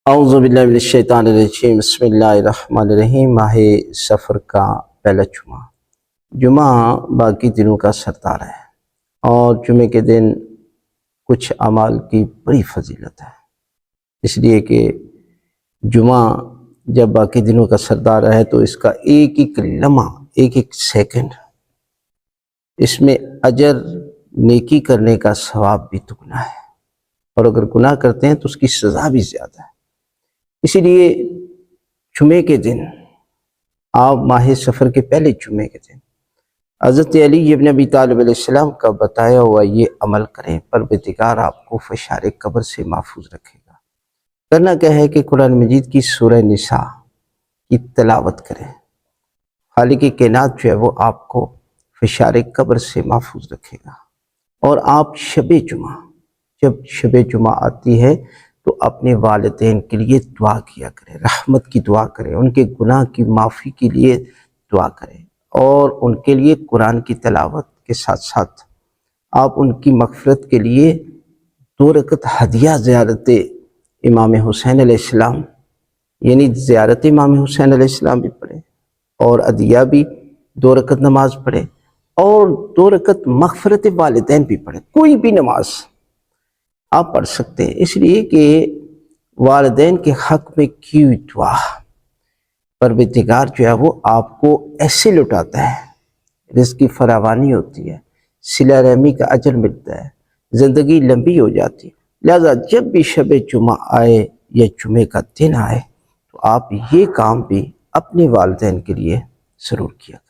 اعوذ باللہ من الشیطان الرجیم، بسم اللہ الرحمن الرحیم۔ ماہ سفر کا پہلا جمعہ باقی دنوں کا سردار ہے، اور جمعے کے دن کچھ اعمال کی بڑی فضیلت ہے، اس لیے کہ جمعہ جب باقی دنوں کا سردار ہے تو اس کا ایک ایک لمحہ، ایک ایک سیکنڈ، اس میں اجر نیکی کرنے کا ثواب بھی دگنا ہے، اور اگر گناہ کرتے ہیں تو اس کی سزا بھی زیادہ ہے۔ اسی لیے جمعے کے دن، آپ ماہ سفر کے پہلے جمعے کے دن حضرت علی ابن ابی طالب علیہ السلام کا بتایا ہوا یہ عمل کریں، پروردگار آپ کو فشار قبر سے محفوظ رکھے گا۔ کرنا کیا ہے کہ قرآن مجید کی سورہ نساء کی تلاوت کریں، خالق کائنات جو ہے وہ آپ کو فشار قبر سے محفوظ رکھے گا۔ اور آپ جب شب جمعہ آتی ہے تو اپنے والدین کے لیے دعا کیا کریں، رحمت کی دعا کریں، ان کے گناہ کی معافی کے لیے دعا کریں، اور ان کے لیے قرآن کی تلاوت کے ساتھ ساتھ آپ ان کی مغفرت کے لیے 2 رکعت ہدیہ زیارت امام حسین علیہ السلام، یعنی زیارت امام حسین علیہ السلام بھی پڑھیں، اور ہدیہ بھی 2 رکعت نماز پڑھیں، اور 2 رکعت مغفرت والدین بھی پڑھیں۔ کوئی بھی نماز آپ پڑھ سکتے ہیں، اس لیے کہ والدین کے حق میں کی ہوئی دعا پروردگار جو ہے وہ آپ کو ایسے لٹاتا ہے، رزق کی فراوانی ہوتی ہے، صلہ رحمی کا اجر ملتا ہے، زندگی لمبی ہو جاتی ہے۔ لہذا جب بھی شب جمعہ آئے یا جمعے کا دن آئے تو آپ یہ کام بھی اپنے والدین کے لیے ضرور کیا کریں۔